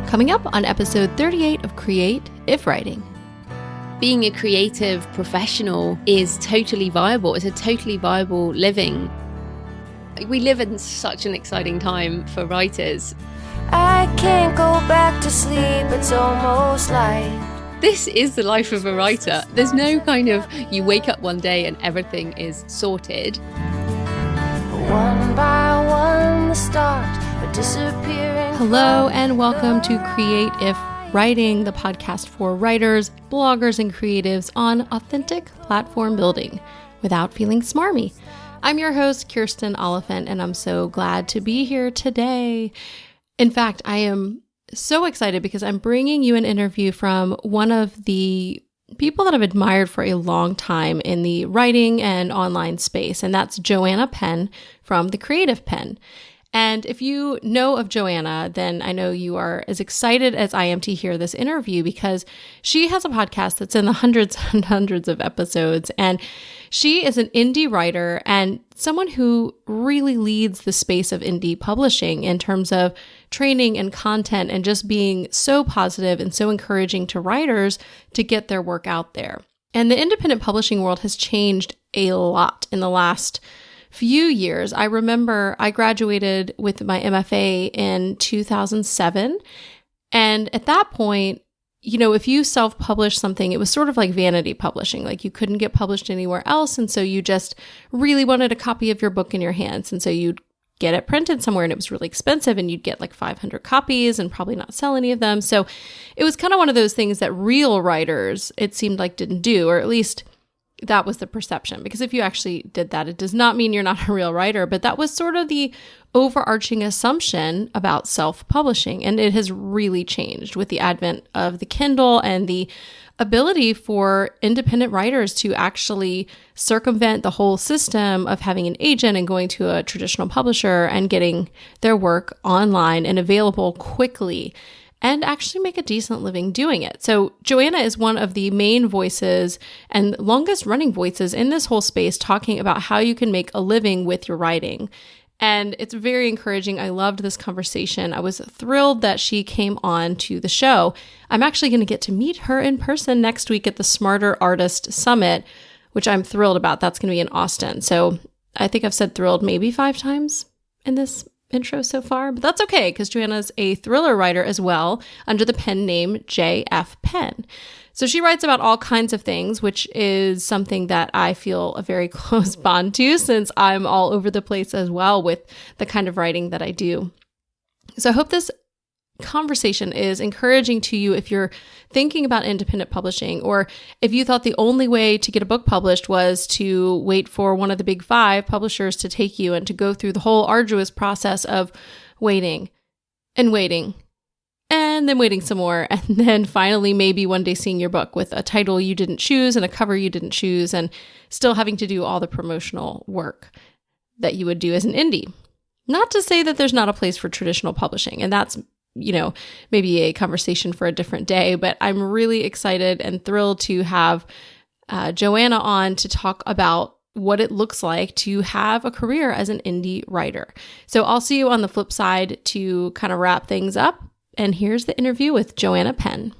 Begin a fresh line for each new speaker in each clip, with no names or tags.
Coming up on episode 38 of Creative Writing.
Being a creative professional is totally viable. It's a totally viable living. We live in such an exciting time for writers.
I can't go back to sleep, it's almost like
This is the life of a writer. There's no kind of, you wake up one day and everything is sorted.
one by one the stars are disappearing.
Hello and welcome to Creative Writing, the podcast for writers, bloggers, and creatives on authentic platform building without feeling smarmy. I'm your host, Kirsten Oliphant, and I'm so glad to be here today. In fact, I am so excited because I'm bringing you an interview from one of the people that I've admired for a long time in the writing and online space, and that's Joanna Penn from the Creative Penn. And if you know of Joanna, then I know you are as excited as I am to hear this interview because she has a podcast that's in the hundreds and hundreds of episodes. And she is an indie writer and someone who really leads the space of indie publishing in terms of training and content and just being so positive and so encouraging to writers to get their work out there. And the independent publishing world has changed a lot in the last few years. I remember I graduated with my MFA in 2007. And at that point, you know, if you self-published something, it was sort of like vanity publishing. Like you couldn't get published anywhere else. And so you just really wanted a copy of your book in your hands. And so you'd get it printed somewhere and it was really expensive and you'd get like 500 copies and probably not sell any of them. So it was kind of one of those things that real writers, it seemed like, didn't do, or at least that was the perception, because if you actually did that, it does not mean you're not a real writer, but that was sort of the overarching assumption about self-publishing. And it has really changed with the advent of the Kindle and the ability for independent writers to actually circumvent the whole system of having an agent and going to a traditional publisher and getting their work online and available quickly, and actually make a decent living doing it. So Joanna is one of the main voices and longest running voices in this whole space talking about how you can make a living with your writing. And it's very encouraging. I loved this conversation. I was thrilled that she came on to the show. I'm actually going to get to meet her in person next week at the Smarter Artist Summit, which I'm thrilled about. That's going to be in Austin. So I think I've said thrilled maybe 5 times in this intro so far, but that's okay because Joanna's a thriller writer as well under the pen name J.F. Penn. So she writes about all kinds of things, which is something that I feel a very close bond to since I'm all over the place as well with the kind of writing that I do. So I hope this conversation is encouraging to you if you're thinking about independent publishing, or if you thought the only way to get a book published was to wait for one of the big 5 publishers to take you and to go through the whole arduous process of waiting and waiting and then waiting some more, and then finally maybe one day seeing your book with a title you didn't choose and a cover you didn't choose and still having to do all the promotional work that you would do as an indie. Not to say that there's not a place for traditional publishing, and that's, you know, maybe a conversation for a different day, but I'm really excited and thrilled to have Joanna on to talk about what it looks like to have a career as an indie writer. So I'll see you on the flip side to kind of wrap things up. And here's the interview with Joanna Penn.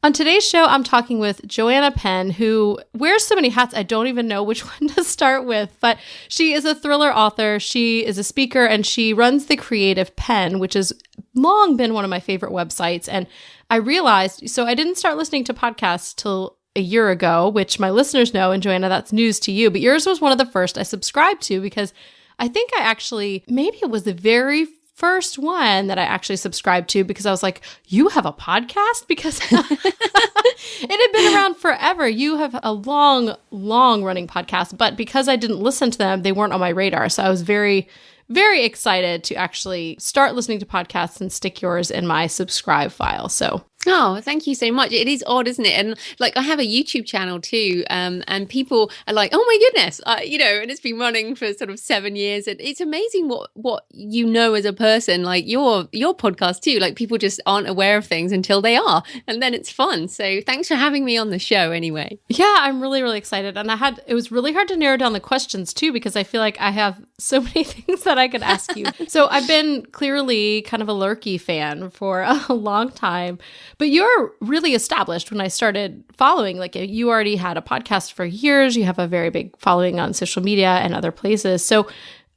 On today's show, I'm talking with Joanna Penn, who wears so many hats, I don't even know which one to start with, but she is a thriller author, she is a speaker, and she runs the Creative Penn, which has long been one of my favorite websites. And I realized, so I didn't start listening to podcasts till a year ago, which my listeners know, and Joanna, that's news to you, but yours was one of the first I subscribed to because I think I actually, maybe it was the very first one that I actually subscribed to because I was like, you have a podcast? Because it had been around forever. You have a long running podcast, but because I didn't listen to them, they weren't on my radar. So I was very, very excited to actually start listening to podcasts and stick yours in my subscribe file. So
Oh, thank you so much. It is odd, isn't it? And like I have a YouTube channel too, and people are like, "Oh my goodness," you know, and it's been running for sort of 7 years. And it's amazing what you know as a person. Like your podcast too. Like people just aren't aware of things until they are, and then it's fun. So thanks for having me on the show. Anyway,
yeah, I'm really excited, and it was really hard to narrow down the questions too because I feel like I have so many things that I could ask you. So I've been clearly kind of a lurky fan for a long time, but you're really established when I started following. Like you already had a podcast for years. You have a very big following on social media and other places. So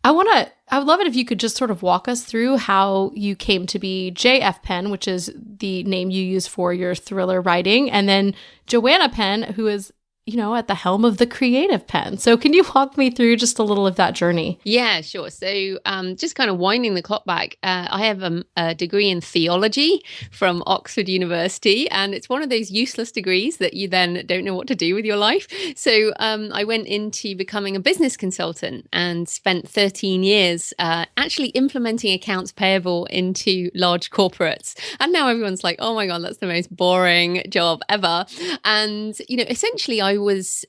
I would love it if you could just sort of walk us through how you came to be JF Penn, which is the name you use for your thriller writing, and then Joanna Penn, who is at the helm of the Creative Penn. So can you walk me through just a little of that journey?
Yeah, sure. So just kind of winding the clock back, I have a degree in theology from Oxford University, and it's one of those useless degrees that you then don't know what to do with your life. So I went into becoming a business consultant and spent 13 years actually implementing accounts payable into large corporates. And now everyone's like, oh my God, that's the most boring job ever. And, essentially I was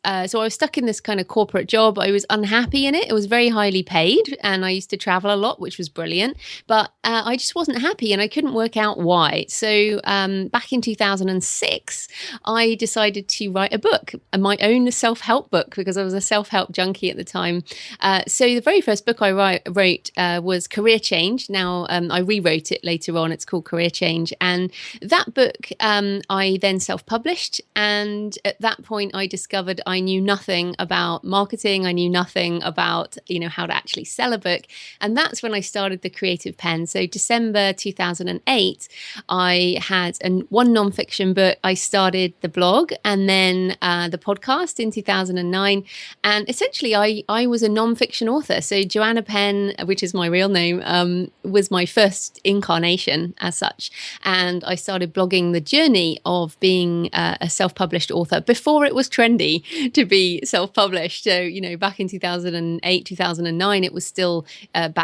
stuck in this kind of corporate job. I was unhappy in it. It was very highly paid and I used to travel a lot, which was brilliant, but I just wasn't happy and I couldn't work out why. So back in 2006, I decided to write a book, my own self-help book, because I was a self-help junkie at the time. So the very first book I wrote was Career Change. Now I rewrote it later on. It's called Career Change. And that book I then self-published. And at that point, I discovered I knew nothing about marketing. I knew nothing about, how to actually sell a book. And that's when I started the Creative Penn. So December 2008, I had one nonfiction book. I started the blog and then the podcast in 2009. And essentially, I was a nonfiction author. So Joanna Penn, which is my real name, was my first incarnation as such. And I started blogging the journey of being a self-published author before it was trendy to be self-published. So, back in 2008, 2009, it was still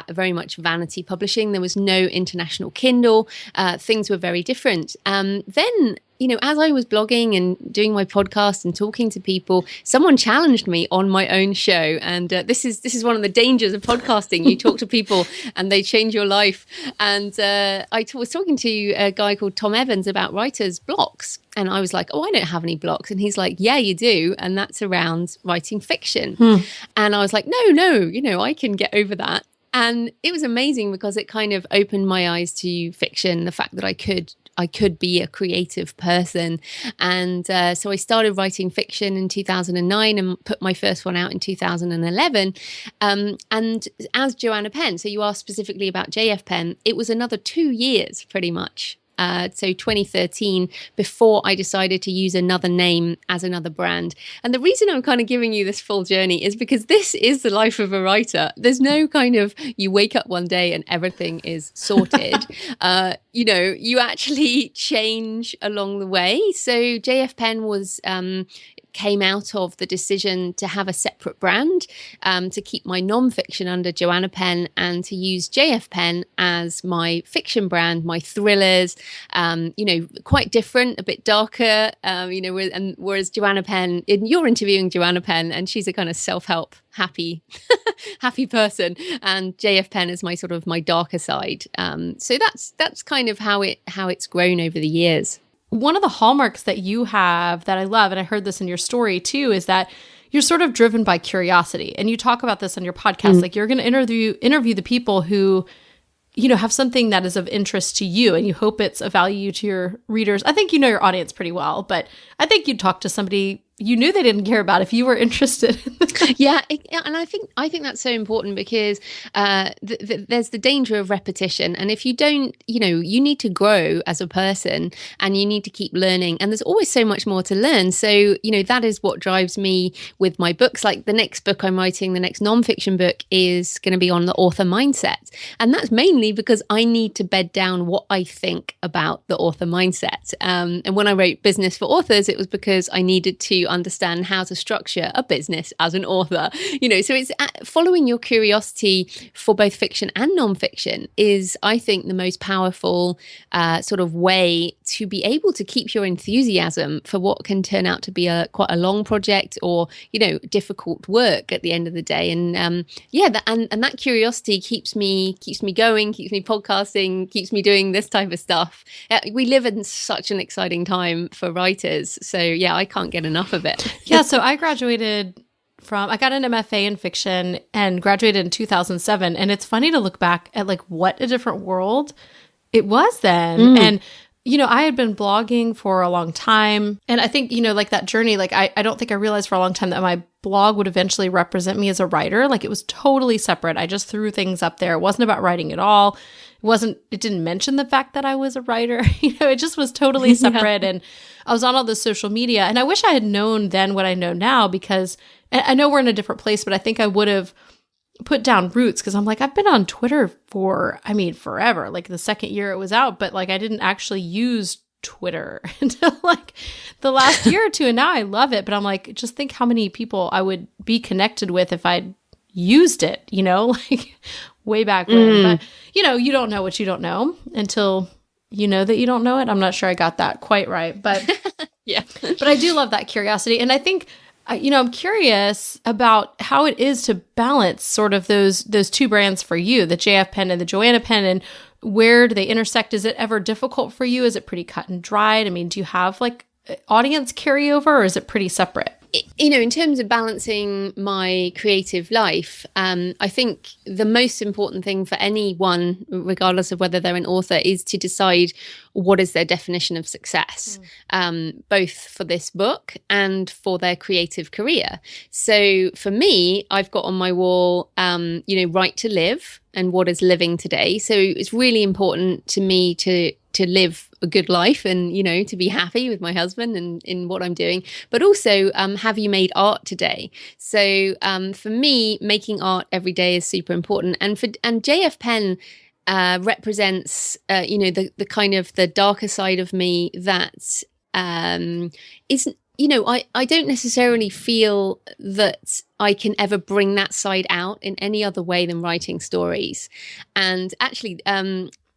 very much vanity publishing. There was no international Kindle. Things were very different. Then, as I was blogging and doing my podcast and talking to people, someone challenged me on my own show. And this is one of the dangers of podcasting. You talk to people and they change your life. And I was talking to a guy called Tom Evans about writer's blocks. And I was like, oh, I don't have any blocks. And he's like, yeah, you do. And that's around writing fiction. And I was like, no, I can get over that. And it was amazing because it kind of opened my eyes to fiction, the fact that I could be a creative person. And so I started writing fiction in 2009 and put my first one out in 2011. And as Joanna Penn, so you asked specifically about JF Penn, it was another 2 years pretty much. So 2013, before I decided to use another name as another brand. And the reason I'm kind of giving you this full journey is because this is the life of a writer. There's no kind of, you wake up one day and everything is sorted. You actually change along the way. So JF Penn came out of the decision to have a separate brand, to keep my nonfiction under Joanna Penn and to use JF Penn as my fiction brand, my thrillers, quite different, a bit darker, whereas Joanna Penn, you're interviewing Joanna Penn and she's a kind of self-help, happy person, and JF Penn is my darker side. So that's kind of how it's grown over the years.
One of the hallmarks that you have that I love, and I heard this in your story too, is that you're sort of driven by curiosity. And you talk about this on your podcast. Like you're going to interview the people who, have something that is of interest to you and you hope it's of value to your readers. I think you know your audience pretty well, but I think you'd talk to somebody you knew they didn't care about if you were interested.
Yeah. And I think that's so important because there's the danger of repetition. And if you don't, you need to grow as a person and you need to keep learning. And there's always so much more to learn. So, that is what drives me with my books. Like the next book I'm writing, the next nonfiction book is going to be on the author mindset. And that's mainly because I need to bed down what I think about the author mindset. And when I wrote Business for Authors, it was because I needed to understand how to structure a business as an author, so it's following your curiosity for both fiction and nonfiction is, I think, the most powerful sort of way to be able to keep your enthusiasm for what can turn out to be quite a long project or, difficult work at the end of the day. And that curiosity keeps me going, keeps me podcasting, keeps me doing this type of stuff. We live in such an exciting time for writers. So I can't get enough of it.
Yeah. So I graduated I got an MFA in fiction and graduated in 2007. And it's funny to look back at like what a different world it was then. And, I had been blogging for a long time. And I think, like that journey, like I don't think I realized for a long time that my blog would eventually represent me as a writer. Like it was totally separate. I just threw things up there. It wasn't about writing at all. It didn't mention the fact that I was a writer. It just was totally separate. And I was on all this social media. And I wish I had known then what I know now, because I know we're in a different place, but I think I would have put down roots, because I'm like, I've been on Twitter for, forever, like the second year it was out, but like I didn't actually use Twitter until like the last year or two. And now I love it. But I'm like, just think how many people I would be connected with if I'd used it, like way back when. But, you don't know what you don't know until you know that you don't know it. I'm not sure I got that quite right, but
yeah.
But I do love that curiosity. And I think, I'm curious about how it is to balance sort of those two brands for you, the JF Penn and the Joanna Penn, and where do they intersect? Is it ever difficult for you? Is it pretty cut and dried? Do you have like audience carryover, or is it pretty separate?
In terms of balancing my creative life, I think the most important thing for anyone, regardless of whether they're an author, is to decide what is their definition of success, both for this book and for their creative career. So for me, I've got on my wall, right to live and what is living today. So it's really important to me to live a good life and, to be happy with my husband and in what I'm doing, but also have you made art today? So for me, making art every day is super important. And JF Penn represents, the kind of the darker side of me that isn't, I don't necessarily feel that I can ever bring that side out in any other way than writing stories. And actually,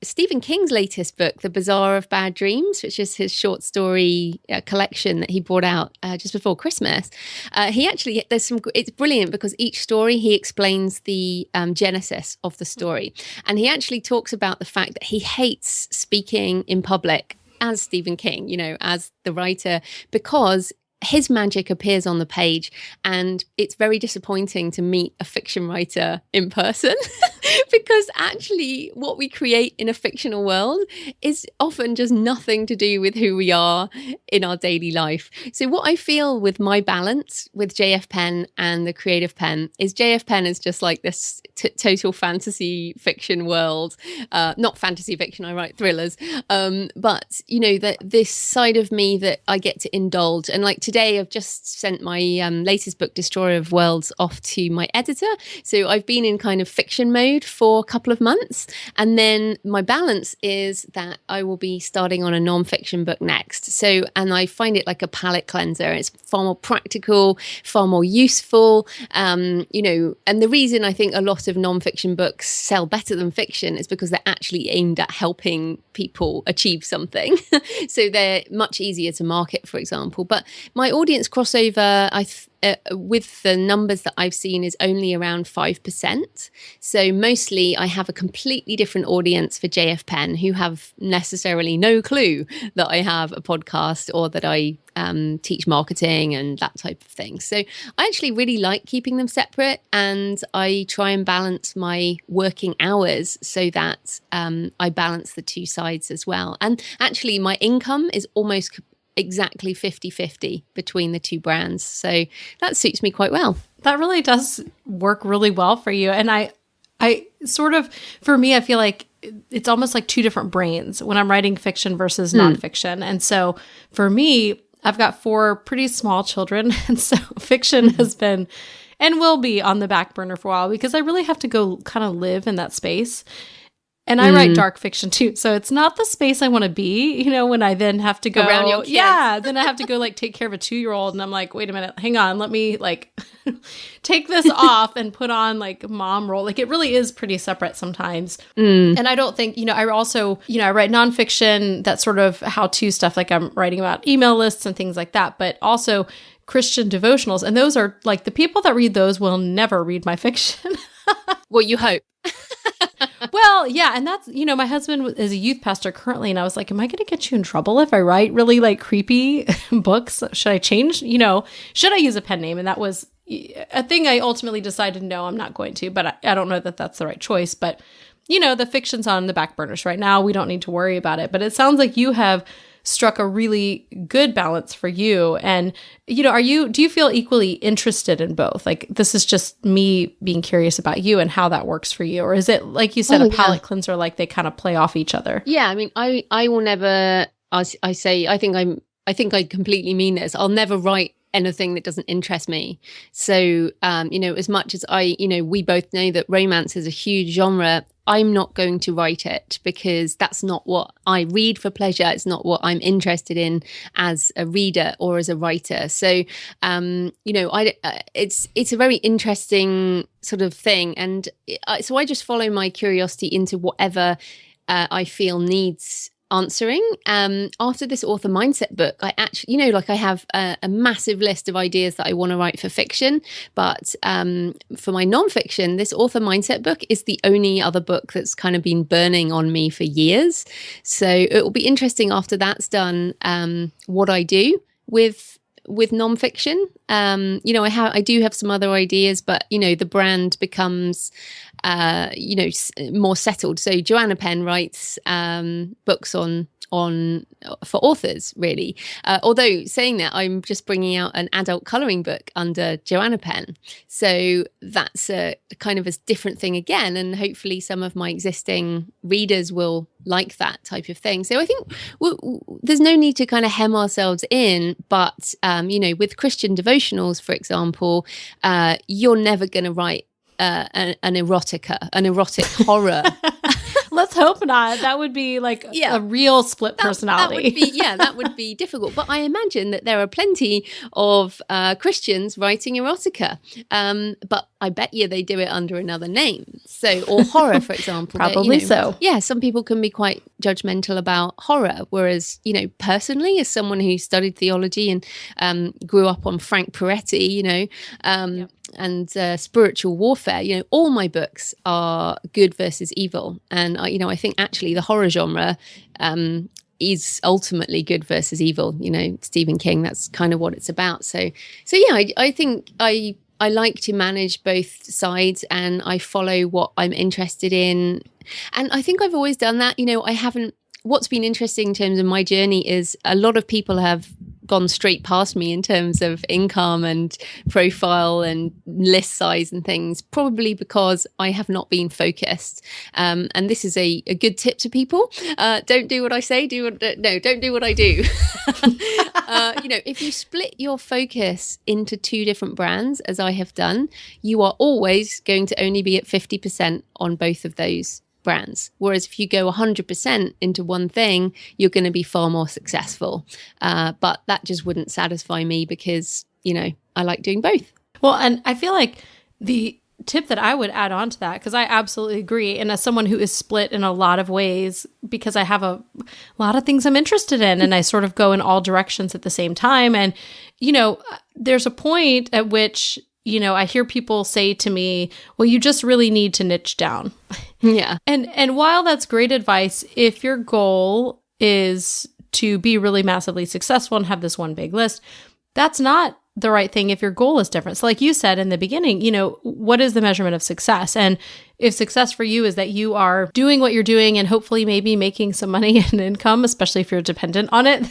Stephen King's latest book, The Bazaar of Bad Dreams, which is his short story collection that he brought out just before Christmas, it's brilliant because each story he explains the genesis of the story. And he actually talks about the fact that he hates speaking in public as Stephen King, as the writer, because his magic appears on the page, and it's very disappointing to meet a fiction writer in person because actually what we create in a fictional world is often just nothing to do with who we are in our daily life. So what I feel with my balance with JF Penn and the Creative Penn is JF Penn is just like this total fantasy fiction world, not fantasy fiction, I write thrillers, but that this side of me that I get to indulge. And like today I've just sent my latest book, Destroyer of Worlds, off to my editor. So I've been in kind of fiction mode for a couple of months. And then my balance is that I will be starting on a nonfiction book next. So, and I find it like a palate cleanser. It's far more practical, far more useful. And the reason I think a lot of nonfiction books sell better than fiction is because they're actually aimed at helping people achieve something. So they're much easier to market, for example. But my audience crossover, with the numbers that I've seen, is only around 5%. So mostly I have a completely different audience for JF Penn who have necessarily no clue that I have a podcast or that I teach marketing and that type of thing. So I actually really like keeping them separate, and I try and balance my working hours so that I balance the two sides as well. And actually my income is almost exactly 50-50 between the two brands. So that suits me quite well.
That really does work really well for you. And I sort of, for me, I feel like it's almost like two different brains when I'm writing fiction versus nonfiction. And so for me, I've got 4 pretty small children. And so fiction has been and will be on the back burner for a while because I really have to go kind of live in that space. And I write dark fiction too. So it's not the space I want to be, when I then have to go
around your kids.
Yeah. Then I have to go like take care of a 2-year-old. And I'm like, wait a minute, hang on. Let me like take this off and put on like mom role. Like it really is pretty separate sometimes. And I don't think, I also, I write nonfiction, that sort of how-to stuff. Like I'm writing about email lists and things like that, but also Christian devotionals. And those are like the people that read those will never read my fiction.
Well, you hope.
Well, yeah. And that's, my husband is a youth pastor currently. And I was like, am I going to get you in trouble if I write really like creepy books? Should I change, should I use a pen name? And that was, a thing I ultimately decided, no, I'm not going to, but I don't know that that's the right choice. But, the fiction's on the back burners right now. We don't need to worry about it. But it sounds like you have struck a really good balance for you. And, do you feel equally interested in both? Like, this is just me being curious about you and how that works for you. Or is it, like you said, a palate cleanser, like they kind of play off each other?
Yeah. I mean, I will never, I think I completely mean this. I'll never write anything that doesn't interest me. So, as much as we both know that romance is a huge genre, I'm not going to write it because that's not what I read for pleasure. It's not what I'm interested in as a reader or as a writer. So, it's a very interesting sort of thing. And so I just follow my curiosity into whatever I feel needs answering. After this author mindset book, I actually, I have a massive list of ideas that I want to write for fiction, but for my nonfiction, this author mindset book is the only other book that's kind of been burning on me for years. So it will be interesting after that's done, what I do with nonfiction. I do have some other ideas, but the brand becomes more settled. So Joanna Penn writes books for authors, really. Although saying that, I'm just bringing out an adult colouring book under Joanna Penn. So that's a kind of a different thing again. And hopefully some of my existing readers will like that type of thing. So I think there's no need to kind of hem ourselves in. But, with Christian devotionals, for example, you're never going to write an erotic horror.
Let's hope not. That would be like a real split personality.
That would be difficult. But I imagine that there are plenty of Christians writing erotica. But I bet you they do it under another name. So, or horror, for example.
Probably so.
Yeah, some people can be quite judgmental about horror. Whereas, personally, as someone who studied theology and grew up on Frank Peretti, and spiritual warfare, all my books are good versus evil. And I think actually the horror genre is ultimately good versus evil. Stephen King, that's kind of what it's about. So yeah, I think I like to manage both sides and I follow what I'm interested in. And I think I've always done that. What's been interesting in terms of my journey is a lot of people have gone straight past me in terms of income and profile and list size and things, probably because I have not been focused. And this is a good tip to people. Don't do what I say, don't do what I do. If you split your focus into two different brands, as I have done, you are always going to only be at 50% on both of those brands. Whereas if you go 100% into one thing, you're going to be far more successful. But that just wouldn't satisfy me because, I like doing both.
Well, and I feel like the tip that I would add on to that, because I absolutely agree. And as someone who is split in a lot of ways, because I have a lot of things I'm interested in and I sort of go in all directions at the same time. And, there's a point at which I hear people say to me, well, you just really need to niche down.
Yeah.
And while that's great advice, if your goal is to be really massively successful and have this one big list, that's not the right thing if your goal is different. So like you said in the beginning, what is the measurement of success? And if success for you is that you are doing what you're doing and hopefully maybe making some money and income, especially if you're dependent on it,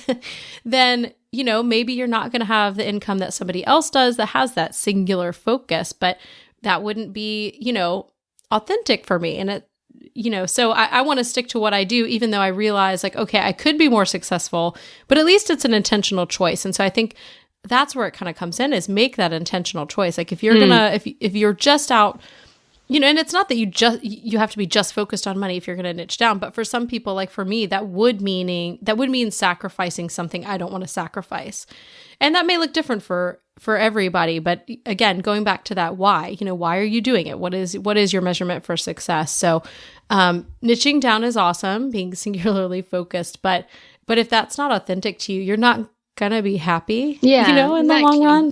then maybe you're not going to have the income that somebody else does that has that singular focus, but that wouldn't be, authentic for me. And so I want to stick to what I do, even though I realize okay, I could be more successful, but at least it's an intentional choice. And so I think that's where it kind of comes in, is make that intentional choice. Like if you're if you're just out, and it's not that you have to be just focused on money if you're going to niche down, but for some people, like for me, that would mean sacrificing something I don't want to sacrifice. And that may look different for everybody, but again, going back to that why, why are you doing it? What is your measurement for success? So, niching down is awesome, being singularly focused, but if that's not authentic to you, you're not going to be happy,
Yeah,
in the long run.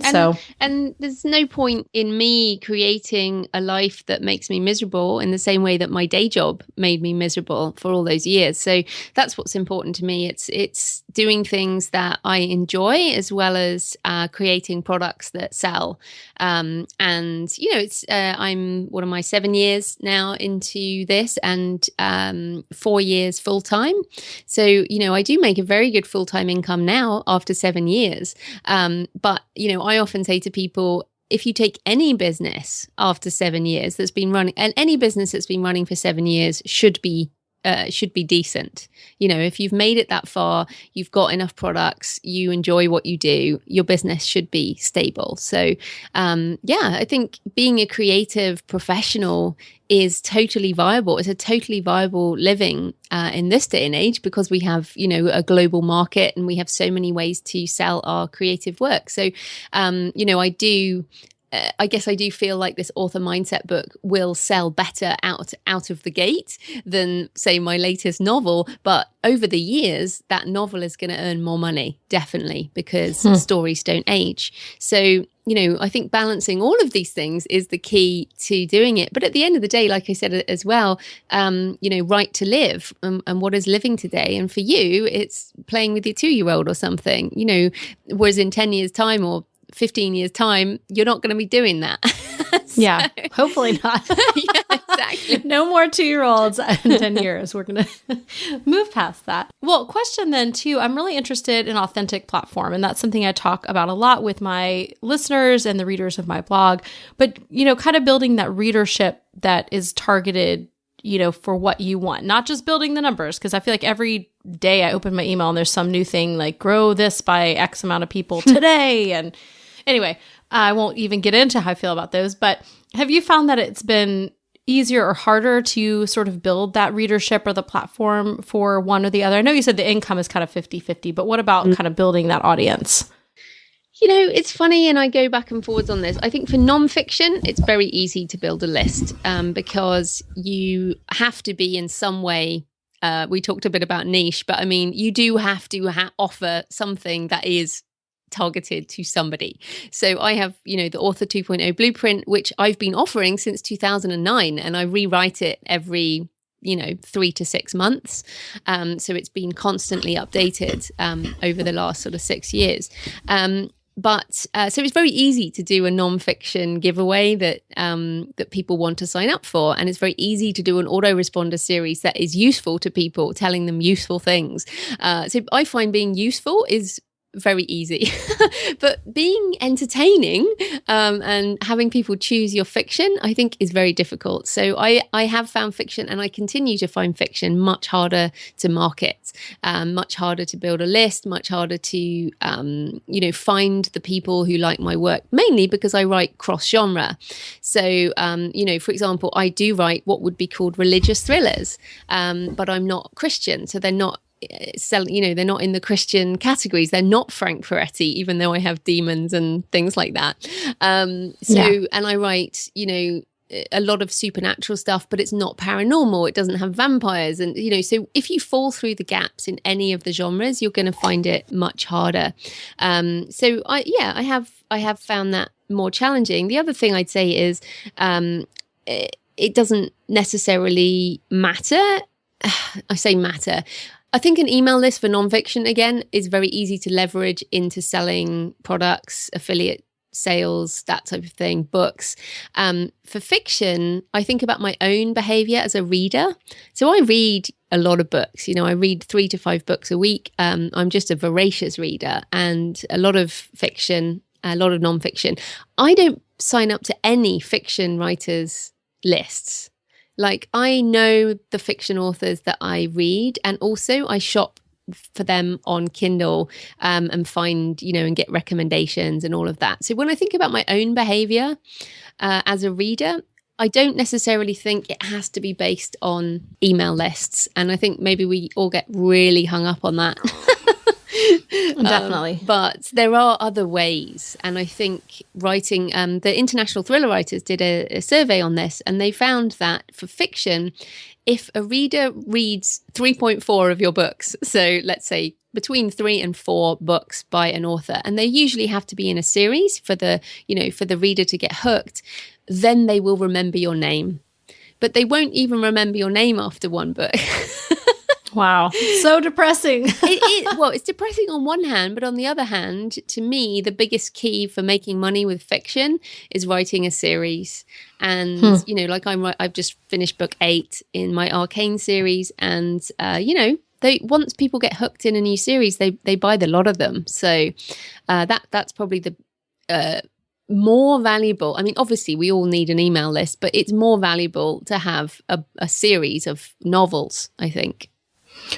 And there's no point in me creating a life that makes me miserable in the same way that my day job made me miserable for all those years. So that's what's important to me. It's doing things that I enjoy, as well as creating products that sell. And I'm 7 years now into this, and 4 years full time. So I do make a very good full-time income now after 7 years. But I often say to people, if you take any business after 7 years that's been running, and any business that's been running for 7 years should be decent. If you've made it that far, you've got enough products, you enjoy what you do, your business should be stable. So I think being a creative professional is totally viable. It's a totally viable living in this day and age, because we have, a global market, and we have so many ways to sell our creative work. So, I guess I do feel like this author mindset book will sell better out of the gate than, say, my latest novel. But over the years, that novel is going to earn more money, definitely, because stories don't age. So, I think balancing all of these things is the key to doing it. But at the end of the day, like I said as well, right to live, and what is living today? And for you, it's playing with your 2-year-old or something, whereas in 10 years' time or 15 years time, you're not going to be doing that.
Yeah, hopefully not.
Yeah, exactly.
No more 2-year-olds in 10 years. We're going to move past that. Well, question then too, I'm really interested in authentic platform, and that's something I talk about a lot with my listeners and the readers of my blog, but kind of building that readership that is targeted for what you want, not just building the numbers. Because I feel like every day I open my email and there's some new thing like grow this by X amount of people today. And anyway, I won't even get into how I feel about those. But have you found that it's been easier or harder to sort of build that readership or the platform for one or the other? I know you said the income is kind of 50-50, but what about kind of building that audience?
It's funny, and I go back and forwards on this. I think for nonfiction, it's very easy to build a list because you have to be in some way. We talked a bit about niche, but I mean, you do have to offer something that is targeted to somebody. So I have, the Author 2.0 blueprint, which I've been offering since 2009, and I rewrite it every 3 to 6 months. So it's been constantly updated over the last sort of 6 years. So it's very easy to do a nonfiction giveaway that people want to sign up for. And it's very easy to do an autoresponder series that is useful to people, telling them useful things. So I find being useful is very easy, but being entertaining and having people choose your fiction, I think, is very difficult. So I have found fiction, and I continue to find fiction much harder to market, much harder to build a list, much harder to find the people who like my work, mainly because I write cross genre. So for example, I do write what would be called religious thrillers, but I'm not Christian, so they're not they're not in the Christian categories. They're not Frank Peretti, even though I have demons and things like that. And I write, a lot of supernatural stuff, but it's not paranormal. It doesn't have vampires. And, so if you fall through the gaps in any of the genres, you're going to find it much harder. So I have found that more challenging. The other thing I'd say is it doesn't necessarily matter. I say matter. I think an email list for nonfiction, again, is very easy to leverage into selling products, affiliate sales, that type of thing, books. For fiction, I think about my own behavior as a reader. So I read a lot of books. I read 3 to 5 books a week. I'm just a voracious reader, and a lot of fiction, a lot of nonfiction. I don't sign up to any fiction writers' lists. Like, I know the fiction authors that I read, and also I shop for them on Kindle and find, and get recommendations and all of that. So when I think about my own behavior as a reader, I don't necessarily think it has to be based on email lists. And I think maybe we all get really hung up on that.
Definitely.
But there are other ways. And I think writing, the International Thriller Writers did a survey on this, and they found that for fiction, if a reader reads 3.4 of your books, so let's say between 3 and 4 books by an author, and they usually have to be in a series for the reader to get hooked. Then they will remember your name, but they won't even remember your name after one book.
Wow. So depressing.
It's depressing on one hand, but on the other hand, to me, the biggest key for making money with fiction is writing a series. And, I've just finished book 8 in my Arcane series. And, once people get hooked in a new series, they buy the lot of them. So that's probably the more valuable. I mean, obviously, we all need an email list, but it's more valuable to have a series of novels, I think.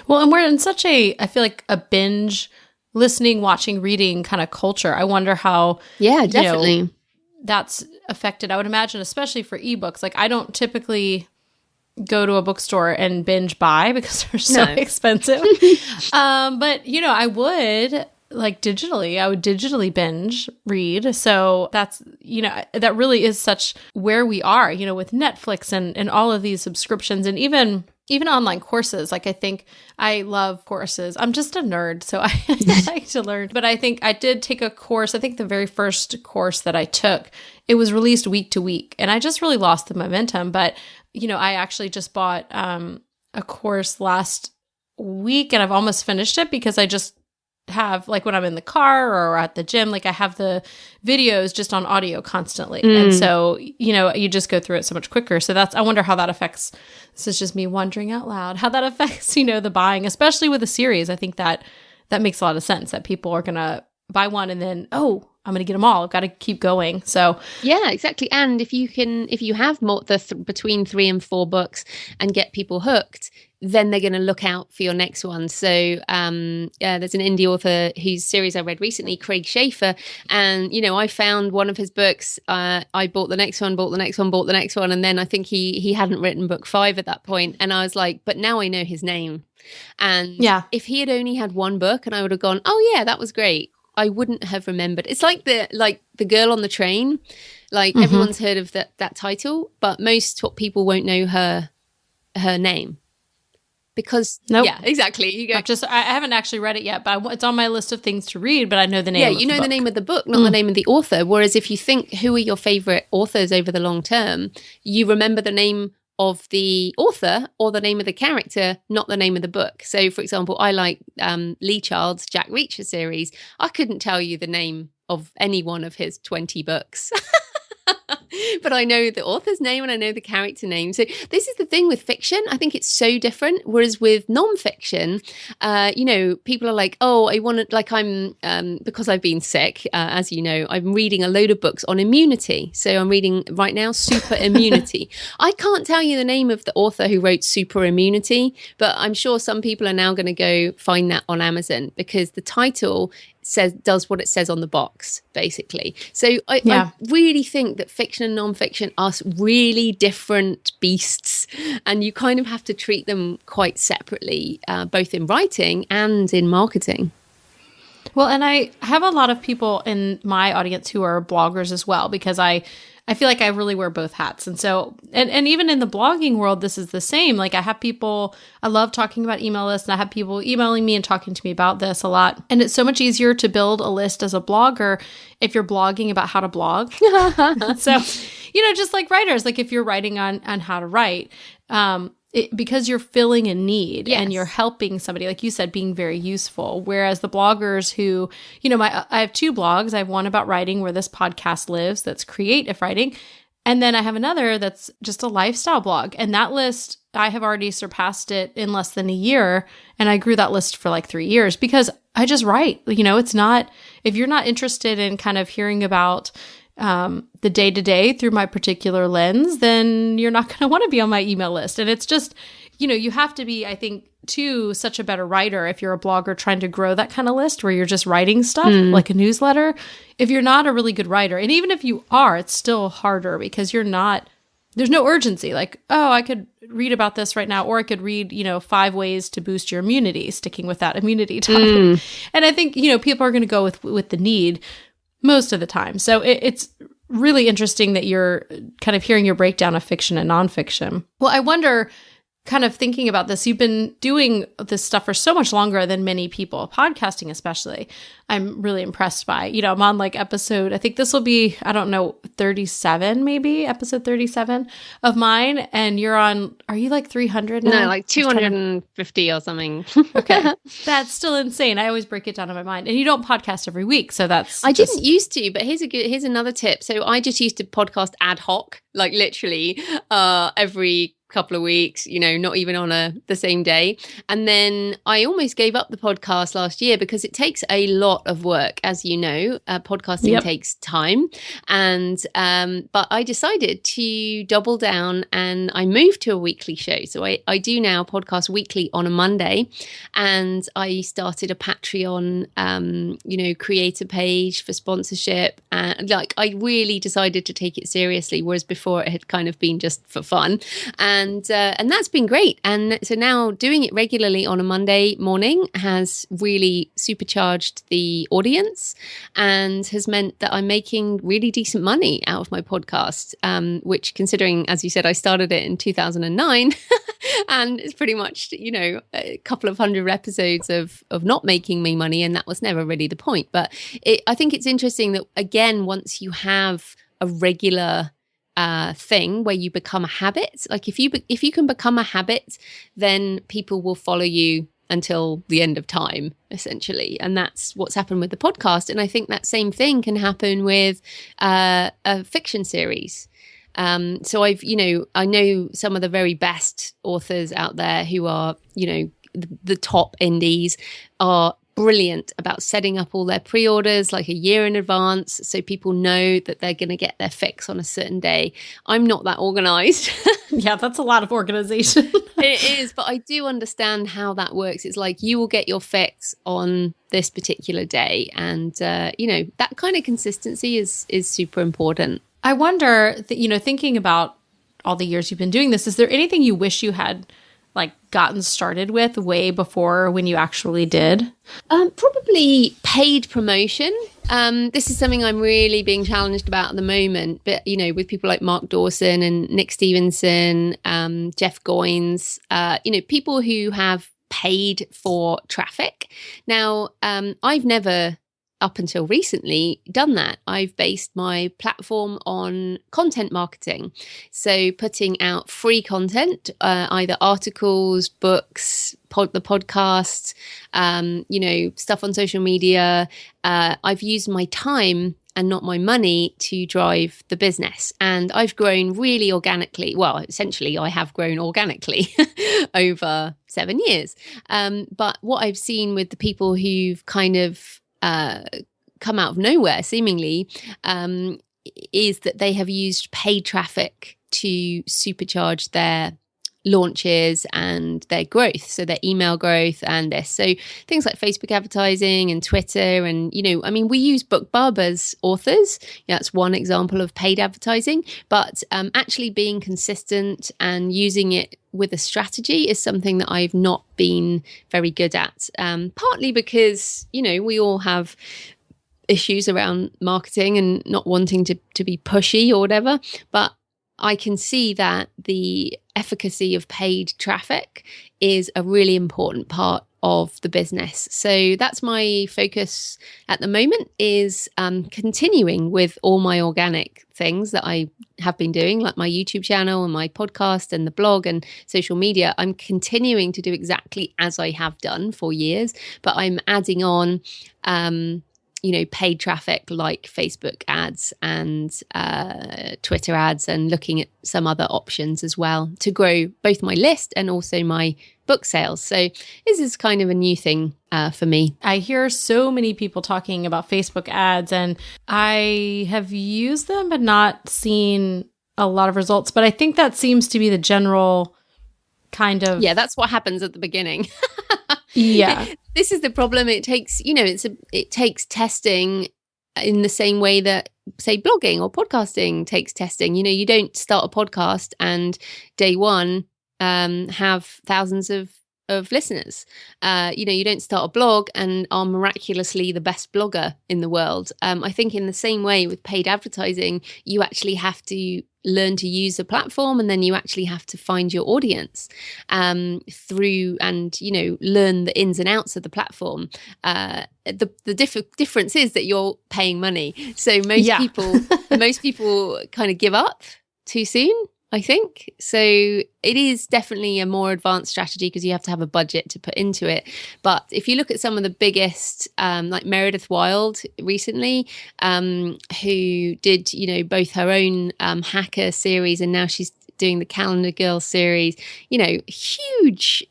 Well, and we're in such I feel like a binge listening, watching, reading kind of culture. I wonder how,
definitely
that's affected. I would imagine, especially for ebooks. Like, I don't typically go to a bookstore and binge buy because they're so expensive. But, I would digitally. I would digitally binge read. So that's, that really is such where we are, with Netflix and all of these subscriptions, and even online courses. Like, I think I love courses. I'm just a nerd, so I like to learn. But I think I did take a course. I think the very first course that I took, it was released week to week, and I just really lost the momentum. But, I actually just bought a course last week, and I've almost finished it because I just have, like, when I'm in the car or at the gym, like, I have the videos just on audio constantly. And so, you just go through it so much quicker. So I wonder how that affects, this is just me wondering out loud, how that affects, the buying, especially with a series. I think that makes a lot of sense, that people are going to buy one and then, I'm going to get them all. I've got to keep going. So
yeah, exactly. And if you have more between 3 and 4 books and get people hooked, then they're going to look out for your next one. So there's an indie author whose series I read recently, Craig Schaefer, and I found one of his books. I bought the next one, bought the next one, and then I think he hadn't written book 5 at that point, and I was like, but now I know his name. And if he had only had one book, and I would have gone, oh yeah, that was great, I wouldn't have remembered. It's like the Girl on the Train. Like, everyone's heard of that title, but most people won't know her name. Because yeah, exactly. You go.
I haven't actually read it yet, but it's on my list of things to read. But I know the name.
Yeah, you know the name of the book, not the name of the author. Whereas if you think, who are your favorite authors over the long term, you remember the name of the author or the name of the character, not the name of the book. So, for example, I like Lee Child's Jack Reacher series. I couldn't tell you the name of any one of his 20 books. But I know the author's name and I know the character name. So this is the thing with fiction. I think it's so different. Whereas with nonfiction, people are like, oh, I want to, like, I'm, because I've been sick, as you know, I'm reading a load of books on immunity. So I'm reading right now, Super Immunity. I can't tell you the name of the author who wrote Super Immunity, but I'm sure some people are now going to go find that on Amazon because the title does what it says on the box, basically. So I really think that fiction and nonfiction are really different beasts, and you kind of have to treat them quite separately, both in writing and in marketing.
Well, and I have a lot of people in my audience who are bloggers as well, because I feel like I really wear both hats. And so, and even in the blogging world, this is the same. Like, I have people, I love talking about email lists, and I have people emailing me and talking to me about this a lot. And it's so much easier to build a list as a blogger if you're blogging about how to blog. So, just like writers, like if you're writing on how to write, because you're filling a need and you're helping somebody, like you said, being very useful. Whereas the bloggers who, I have 2 blogs. I have one about writing where this podcast lives, that's creative writing. And then I have another that's just a lifestyle blog. And that list, I have already surpassed it in less than a year. And I grew that list for like 3 years because I just write. It's not, if you're not interested in kind of hearing about the day-to-day through my particular lens, then you're not going to want to be on my email list. And it's just, you have to be, I think, too, such a better writer if you're a blogger trying to grow that kind of list where you're just writing stuff like a newsletter. If you're not a really good writer, and even if you are, it's still harder because there's no urgency. Like, oh, I could read about this right now, or I could read, 5 ways to boost your immunity, sticking with that immunity topic. And I think, people are going to go with the need most of the time. So it's really interesting that you're kind of hearing your breakdown of fiction and nonfiction. Well, I wonder, kind of thinking about this, you've been doing this stuff for so much longer than many people, podcasting especially. I'm really impressed by, I'm on like episode, I think this will be, 37, maybe episode 37 of mine. And you're on, are you like 300 now?
No, like 250 or something.
Okay. That's still insane. I always break it down in my mind. And you don't podcast every week. So I
didn't used to, but here's another tip. So I just used to podcast ad hoc, like literally every couple of weeks, not even on the same day. And then I almost gave up the podcast last year because it takes a lot of work. As you know, podcasting takes time. And but I decided to double down and I moved to a weekly show. So I do now podcast weekly on a Monday. And I started a Patreon, creator page for sponsorship. And I really decided to take it seriously, whereas before it had kind of been just for fun. And that's been great. And so now doing it regularly on a Monday morning has really supercharged the audience and has meant that I'm making really decent money out of my podcast, which, considering, as you said, I started it in 2009 and it's pretty much, a couple of hundred episodes of not making me money. And that was never really the point. But I think it's interesting that, again, once you have a regular thing where you become a habit, like if you can become a habit, then people will follow you until the end of time, essentially. And that's what's happened with the podcast. And I think that same thing can happen with a fiction series. So I know some of the very best authors out there who are, the top indies are brilliant about setting up all their pre-orders like a year in advance so people know that they're going to get their fix on a certain day. I'm not that organized.
Yeah, that's a lot of organization.
It is, but I do understand how that works. It's like you will get your fix on this particular day, and that kind of consistency is super important.
I wonder that, thinking about all the years you've been doing this, is there anything you wish you had gotten started with way before when you actually did?
Probably paid promotion. This is something I'm really being challenged about at the moment, but with people like Mark Dawson and Nick Stevenson, Jeff Goins, people who have paid for traffic. Now, I've never, up until recently, done that. I've based my platform on content marketing. So putting out free content, either articles, books, the podcast, stuff on social media. I've used my time and not my money to drive the business. And I've grown really organically. Well, essentially, I have grown organically over 7 years. But what I've seen with the people who've kind of come out of nowhere, seemingly, is that they have used paid traffic to supercharge their launches and their growth, so their email growth and this. So things like Facebook advertising and Twitter, and we use BookBub as authors. That's one example of paid advertising, but actually being consistent and using it with a strategy is something that I've not been very good at, partly because we all have issues around marketing and not wanting to be pushy or whatever, but I can see that the efficacy of paid traffic is a really important part of the business. So that's my focus at the moment, is continuing with all my organic things that I have been doing, like my YouTube channel and my podcast and the blog and social media. I'm continuing to do exactly as I have done for years, but I'm adding on paid traffic like Facebook ads and Twitter ads, and looking at some other options as well to grow both my list and also my book sales. So this is kind of a new thing for me.
I hear so many people talking about Facebook ads, and I have used them but not seen a lot of results. But I think that seems to be the general kind of...
Yeah, that's what happens at the beginning.
Yeah.
This is the problem. It takes, it takes testing in the same way that, say, blogging or podcasting takes testing. You don't start a podcast and day one have thousands of of listeners. You don't start a blog and are miraculously the best blogger in the world. I think in the same way with paid advertising, you actually have to learn to use the platform, and then you actually have to find your audience through and learn the ins and outs of the platform. The difference is that you're paying money, so most people kind of give up too soon, I think. So it is definitely a more advanced strategy because you have to have a budget to put into it. But if you look at some of the biggest, like Meredith Wild recently, who did, both her own hacker series, and now she's doing the Calendar Girl series, huge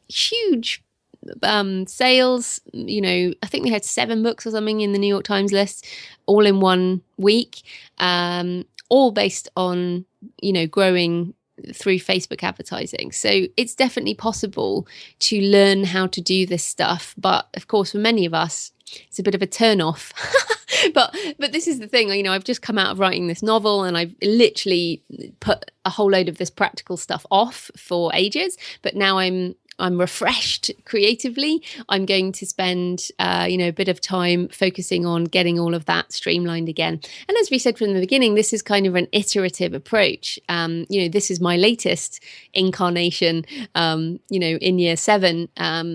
sales. I think they had 7 books or something in the New York Times list all in 1 week, all based on growing through Facebook advertising. So it's definitely possible to learn how to do this stuff. But of course, for many of us, it's a bit of a turn off. but this is the thing, I've just come out of writing this novel, and I've literally put a whole load of this practical stuff off for ages. But now I'm refreshed creatively. I'm going to spend, a bit of time focusing on getting all of that streamlined again. And as we said from the beginning, this is kind of an iterative approach. This is my latest incarnation, in year 7.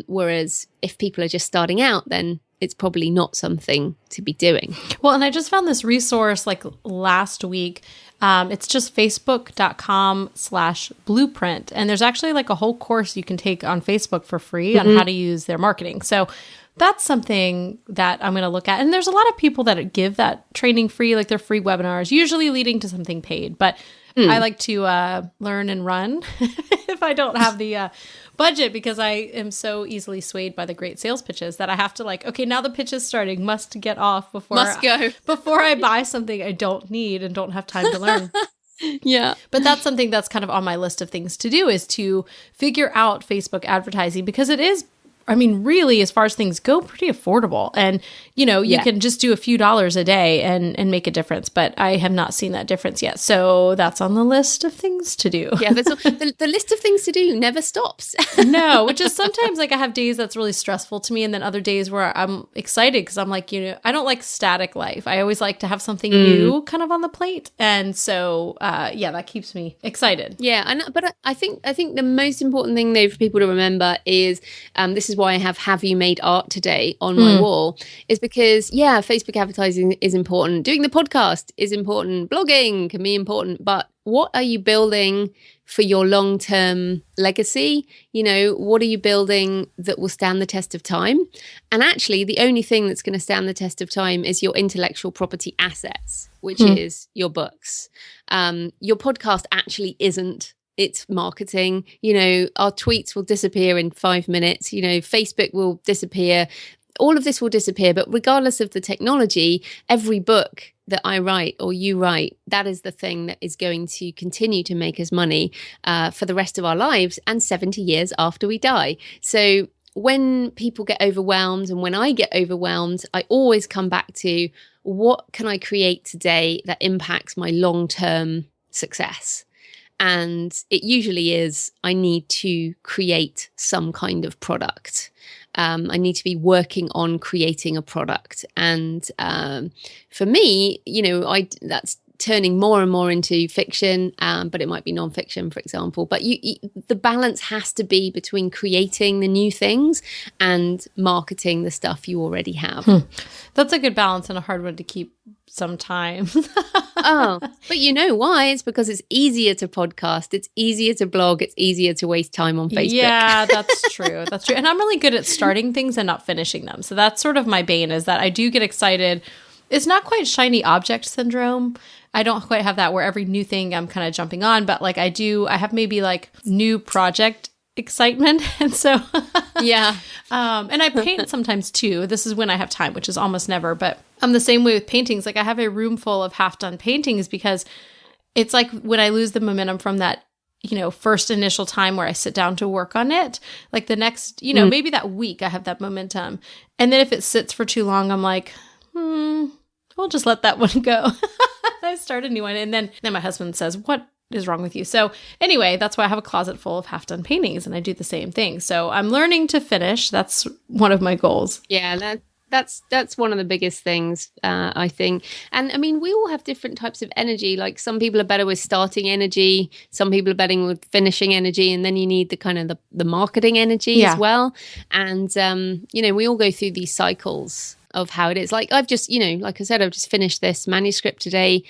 Whereas if people are just starting out, then it's probably not something to be doing.
Well, and I just found this resource like last week. It's just facebook.com/blueprint. And there's actually like a whole course you can take on Facebook for free on how to use their marketing. So that's something that I'm going to look at. And there's a lot of people that give that training free, like their free webinars, usually leading to something paid. But I like to learn and run if I don't have the budget, because I am so easily swayed by the great sales pitches that I have to okay, now the pitch is starting, must get off before I buy something I don't need and don't have time to learn.
Yeah.
But that's something that's kind of on my list of things to do, is to figure out Facebook advertising, because it is, really, as far as things go, pretty affordable. And, you can just do a few dollars a day and make a difference. But I have not seen that difference yet. So that's on the list of things to do.
Yeah, the list of things to do never stops.
No, which is sometimes I have days that's really stressful to me, and then other days where I'm excited because I'm like, I don't like static life. I always like to have something new kind of on the plate. And so, that keeps me excited.
Yeah, but I think the most important thing though for people to remember is this is why I have you made art today on my wall, is because Facebook advertising is important, doing the podcast is important, blogging can be important, but what are you building for your long-term legacy? What are you building that will stand the test of time? And actually the only thing that's going to stand the test of time is your intellectual property assets, which is your books. Your podcast actually isn't. It's marketing. Our tweets will disappear in 5 minutes. Facebook will disappear. All of this will disappear. But regardless of the technology, every book that I write or you write, that is the thing that is going to continue to make us money for the rest of our lives and 70 years after we die. So when people get overwhelmed, and when I get overwhelmed, I always come back to, what can I create today that impacts my long-term success? And it usually is, I need to create some kind of product. I need to be working on creating a product. And for me, that's turning more and more into fiction, but it might be nonfiction, for example. But the balance has to be between creating the new things and marketing the stuff you already have.
That's a good balance and a hard one to keep sometimes.
Oh, but you know why? It's because it's easier to podcast, it's easier to blog, it's easier to waste time on Facebook.
Yeah, that's true. That's true. And I'm really good at starting things and not finishing them. So that's sort of my bane, is that I do get excited. It's not quite shiny object syndrome. I don't quite have that where every new thing I'm kind of jumping on, but I have maybe new project excitement. And so,
yeah.
And I paint sometimes too. This is when I have time, which is almost never, but I'm the same way with paintings. I have a room full of half done paintings, because it's when I lose the momentum from that, first initial time where I sit down to work on it, the next, maybe that week I have that momentum. And then if it sits for too long, I'm like, we'll just let that one go. I start a new one. And then my husband says, what is wrong with you? So anyway, that's why I have a closet full of half done paintings, and I do the same thing. So I'm learning to finish. That's one of my goals.
Yeah, that's one of the biggest things, I think. And I mean, we all have different types of energy. Like some people are better with starting energy, some people are better with finishing energy, and then you need the kind of the marketing energy as well. And we all go through these cycles of how it is. Like I've just, like I said, I've just finished this manuscript today.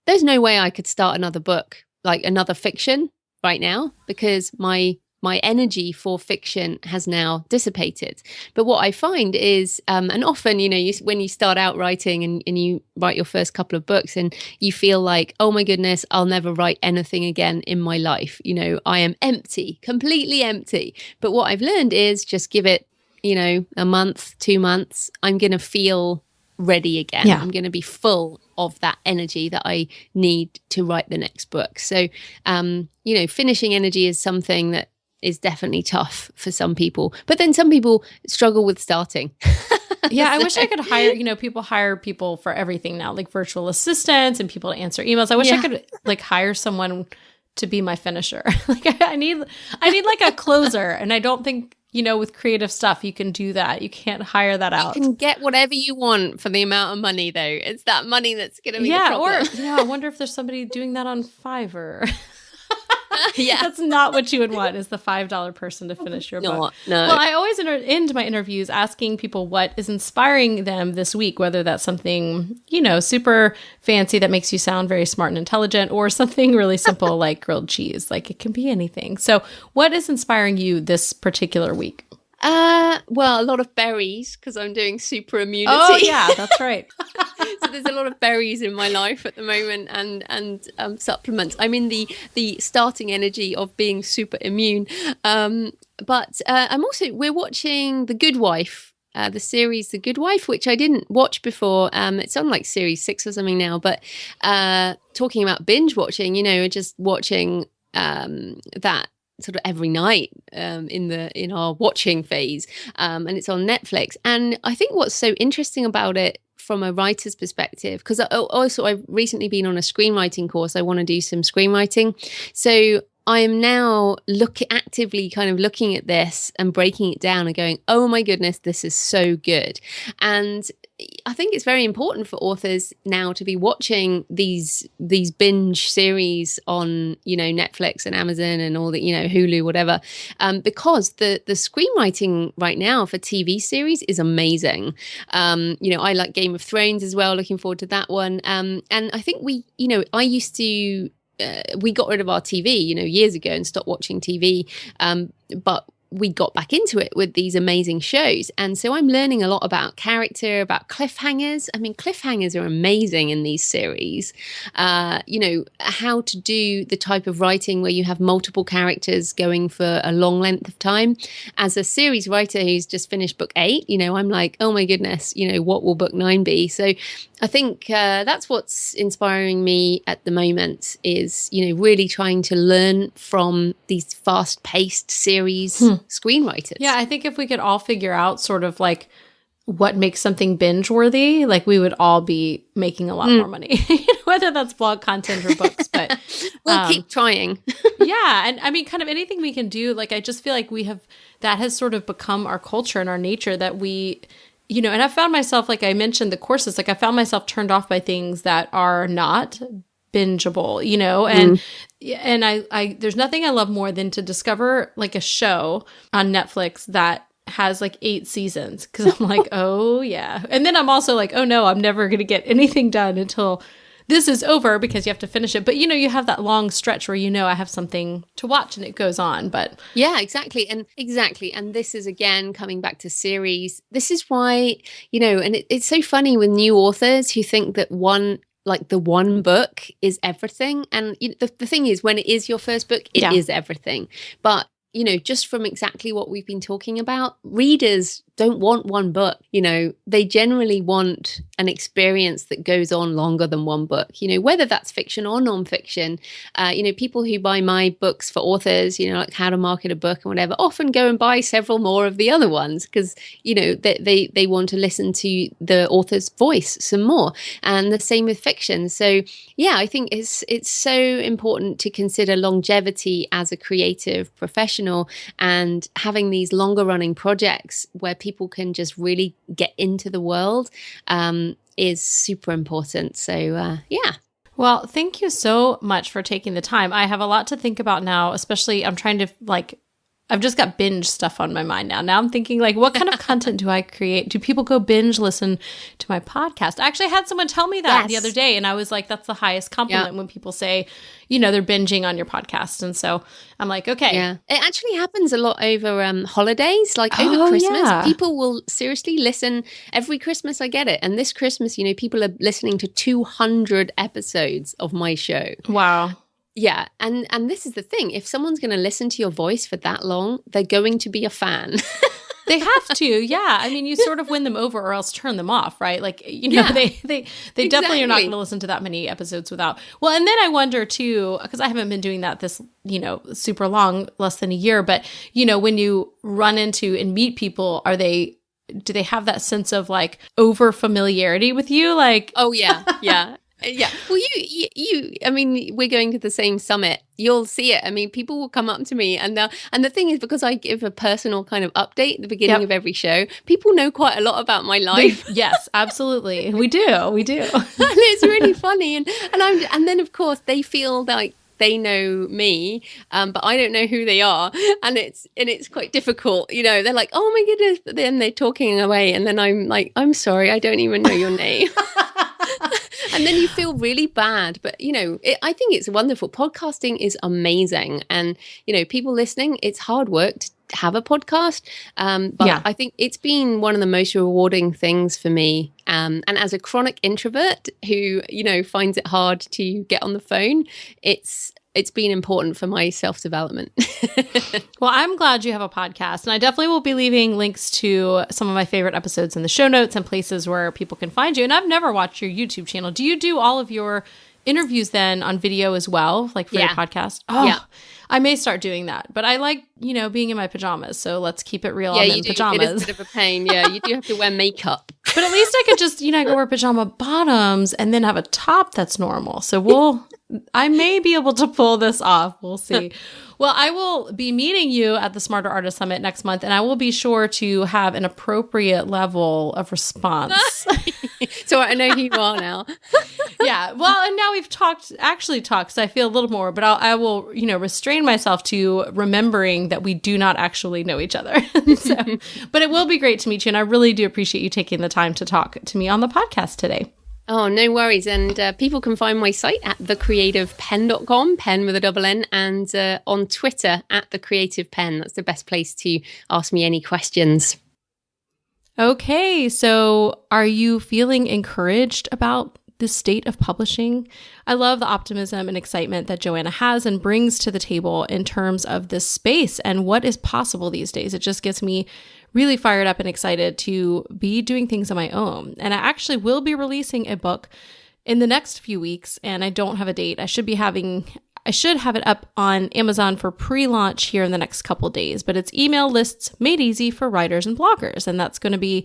There's no way I could start another book, like another fiction right now, because my energy for fiction has now dissipated. But what I find is, and often, when you start out writing and you write your first couple of books and you feel like, oh my goodness, I'll never write anything again in my life. I am empty, completely empty. But what I've learned is just give it, a month, 2 months, I'm going to feel ready again. I'm going to be full of that energy that I need to write the next book. So, finishing energy is something that is definitely tough for some people, but then some people struggle with starting.
Yeah, I wish I could hire, people hire people for everything now, like virtual assistants and people to answer emails. I wish I could hire someone to be my finisher. I need like a closer, and I don't think, with creative stuff, you can do that. You can't hire that out.
You can get whatever you want for the amount of money, though. It's that money that's going to be the problem.
Or, I wonder if there's somebody doing that on Fiverr. Yeah, that's not what you would want, is the $5 person to finish your book.
No.
Well, I always end my interviews asking people what is inspiring them this week, whether that's something, super fancy that makes you sound very smart and intelligent, or something really simple like grilled cheese. Like it can be anything. So what is inspiring you this particular week?
Well, a lot of berries, because I'm doing super immunity.
Oh yeah, that's right.
So there's a lot of berries in my life at the moment, and supplements. I'm in the starting energy of being super immune. But we're watching The Good Wife, the series The Good Wife, which I didn't watch before. It's on like series 6 or something now. But talking about binge watching, just watching that sort of every night in our watching phase, and it's on Netflix. And I think what's so interesting about it from a writer's perspective, because I've recently been on a screenwriting course. I want to do some screenwriting, so I am now actively kind of looking at this and breaking it down and going, oh my goodness, this is so good. And I think it's very important for authors now to be watching these binge series on, Netflix and Amazon and all the, Hulu, whatever, because the screenwriting right now for TV series is amazing. I like Game of Thrones as well. Looking forward to that one. And I think we got rid of our TV, years ago and stopped watching TV. But we got back into it with these amazing shows. And so I'm learning a lot about character, about cliffhangers. I mean, cliffhangers are amazing in these series. How to do the type of writing where you have multiple characters going for a long length of time. As a series writer who's just finished book 8, I'm like, oh my goodness, what will book 9 be? So I think that's what's inspiring me at the moment is, really trying to learn from these fast-paced series screenwriters.
Yeah, I think if we could all figure out sort of like what makes something binge worthy, like we would all be making a lot more money, whether that's blog content or books. But
we'll keep trying.
Yeah. And I mean, kind of anything we can do. Like, I just feel like that has sort of become our culture and our nature that we, and I found myself, like I mentioned the courses, like I found myself turned off by things that are not bingeable, and I there's nothing I love more than to discover like a show on Netflix that has like 8 seasons, because I'm like, oh yeah. And then I'm also like, oh no, I'm never going to get anything done until this is over, because you have to finish it. But you have that long stretch where I have something to watch and it goes on. But
yeah, exactly. And this is again coming back to series. This is why, and it's so funny with new authors who think that the one book is everything. And the thing is, when it is your first book, it is everything. But just from exactly what we've been talking about, readers don't want one book. They generally want an experience that goes on longer than one book, whether that's fiction or nonfiction. People who buy my books for authors, like how to market a book and whatever, often go and buy several more of the other ones because, they want to listen to the author's voice some more. And the same with fiction. So yeah, I think it's so important to consider longevity as a creative professional, and having these longer running projects where people can just really get into the world is super important. So yeah.
Well, thank you so much for taking the time. I have a lot to think about now, especially I'm trying to I've just got binge stuff on my mind now. Now I'm thinking what kind of content do I create? Do people go binge listen to my podcast? I actually had someone tell me that the other day, and I was like, that's the highest compliment when people say, they're binging on your podcast. And so I'm like, okay.
Yeah. It actually happens a lot over holidays, over Christmas.
Yeah.
People will seriously listen. Every Christmas I get it. And this Christmas, people are listening to 200 episodes of my show.
Wow.
Yeah. And this is the thing. If someone's going to listen to your voice for that long, they're going to be a fan.
They have to. Yeah. I mean, you sort of win them over or else turn them off, right? They definitely are not going to listen to that many episodes without. Well, and then I wonder too, because I haven't been doing that this, super long, less than a year. But, when you run into and meet people, do they have that sense of over familiarity with you?
Oh, yeah. Yeah. Yeah. Well, I mean, we're going to the same summit. You'll see it. I mean, people will come up to me and the thing is, because I give a personal kind of update at the beginning of every show, people know quite a lot about my life.
Yes, absolutely. We do. And
it's really funny. And then of course they feel like they know me, but I don't know who they are. And it's quite difficult. They're like, oh my goodness. But then they're talking away. And then I'm like, I'm sorry, I don't even know your name. And then you feel really bad. But, I think it's wonderful. Podcasting is amazing. And, people listening, it's hard work to have a podcast. But I think it's been one of the most rewarding things for me. And as a chronic introvert who, finds it hard to get on the phone, it's been important for my self-development.
Well, I'm glad you have a podcast. And I definitely will be leaving links to some of my favorite episodes in the show notes and places where people can find you. And I've never watched your YouTube channel. Do you do all of your interviews then on video as well, for your podcast? Oh, yeah. I may start doing that. But I like, being in my pajamas. So let's keep it real. I'm in pajamas.
It is a bit of a pain. Yeah, you do have to wear makeup.
But at least I could just, I could wear pajama bottoms and then have a top that's normal. So I may be able to pull this off. We'll see. Well, I will be meeting you at the Smarter Artist Summit next month, and I will be sure to have an appropriate level of response.
So I know who you are now.
Yeah. Well, and now we've actually talked, so I feel a little more, but I will, restrain myself to remembering that we do not actually know each other. But it will be great to meet you, and I really do appreciate you taking the time to talk to me on the podcast today.
Oh, no worries. And people can find my site at thecreativepenn.com, pen with a double N, and on Twitter at thecreativepenn. That's the best place to ask me any questions.
Okay, so are you feeling encouraged about the state of publishing? I love the optimism and excitement that Joanna has and brings to the table in terms of this space and what is possible these days. It just gets me really fired up and excited to be doing things on my own. And I actually will be releasing a book in the next few weeks, and I don't have a date. I should have it up on Amazon for pre-launch here in the next couple days, but it's Email Lists Made Easy for Writers and Bloggers. And that's going to be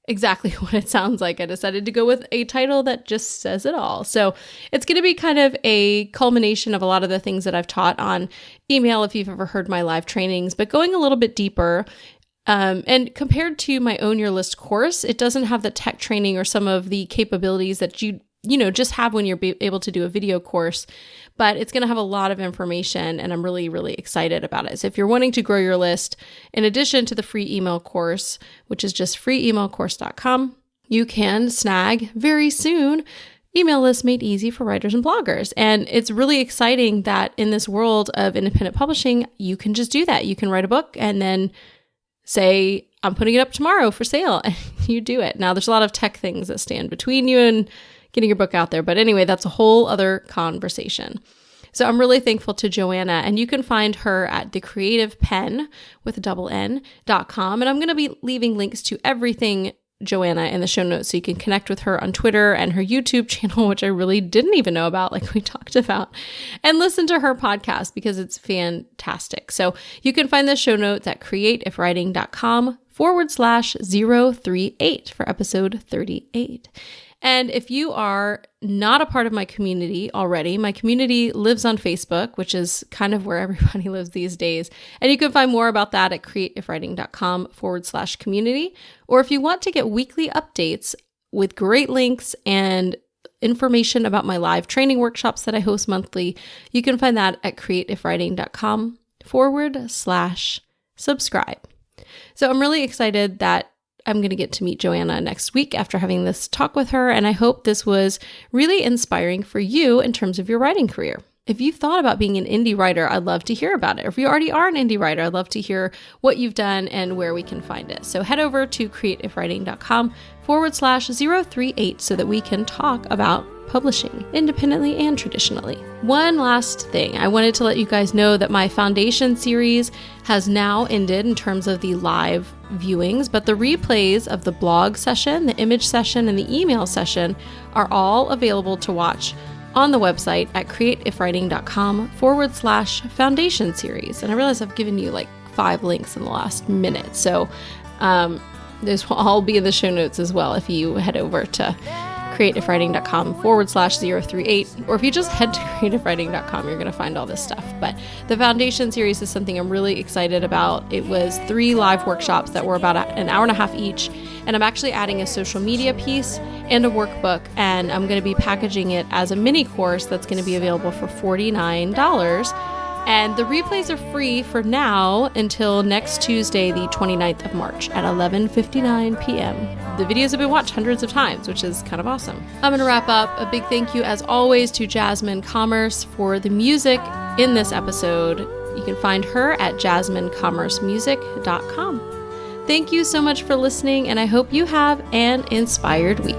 exactly what it sounds like. I decided to go with a title that just says it all. So it's going to be kind of a culmination of a lot of the things that I've taught on email, if you've ever heard my live trainings, but going a little bit deeper. And compared to my Own Your List course, it doesn't have the tech training or some of the capabilities that you just have when you're able to do a video course, but it's going to have a lot of information, and I'm really, really excited about it. So if you're wanting to grow your list, in addition to the free email course, which is just freeemailcourse.com, you can snag very soon Email Lists Made Easy for Writers and Bloggers. And it's really exciting that in this world of independent publishing, you can just do that. You can write a book and then say, I'm putting it up tomorrow for sale, and you do it. Now, there's a lot of tech things that stand between you and getting your book out there. But anyway, that's a whole other conversation. So I'm really thankful to Joanna, and you can find her at the Creative Penn with a n.com. And I'm going to be leaving links to everything Joanna in the show notes so you can connect with her on Twitter and her YouTube channel, which I really didn't even know about, like we talked about, and listen to her podcast because it's fantastic. So you can find the show notes at creativewriting.com/038 for episode 38. And if you are not a part of my community already, my community lives on Facebook, which is kind of where everybody lives these days. And you can find more about that at creativewriting.com/community. Or if you want to get weekly updates with great links and information about my live training workshops that I host monthly, you can find that at creativewriting.com/subscribe. So I'm really excited that I'm going to get to meet Joanna next week after having this talk with her, and I hope this was really inspiring for you in terms of your writing career. If you've thought about being an indie writer, I'd love to hear about it. Or if you already are an indie writer, I'd love to hear what you've done and where we can find it. So head over to creativewriting.com/038 so that we can talk about publishing independently and traditionally. One last thing, I wanted to let you guys know that my foundation series has now ended in terms of the live viewings, but the replays of the blog session, the image session, and the email session are all available to watch on the website at creativewriting.com/foundation series. And I realize I've given you like 5 links in the last minute. So those will all be in the show notes as well if you head over to creativewriting.com/038, or if you just head to creativewriting.com, you're going to find all this stuff. But the foundation series is something I'm really excited about. It was 3 live workshops that were about an hour and a half each, and I'm actually adding a social media piece and a workbook, and I'm going to be packaging it as a mini course that's going to be available for $49. And the replays are free for now until next Tuesday, the 29th of March at 11:59 p.m. The videos have been watched hundreds of times, which is kind of awesome. I'm going to wrap up. A big thank you, as always, to Jasmine Commerce for the music in this episode. You can find her at jasminecommercemusic.com. Thank you so much for listening, and I hope you have an inspired week.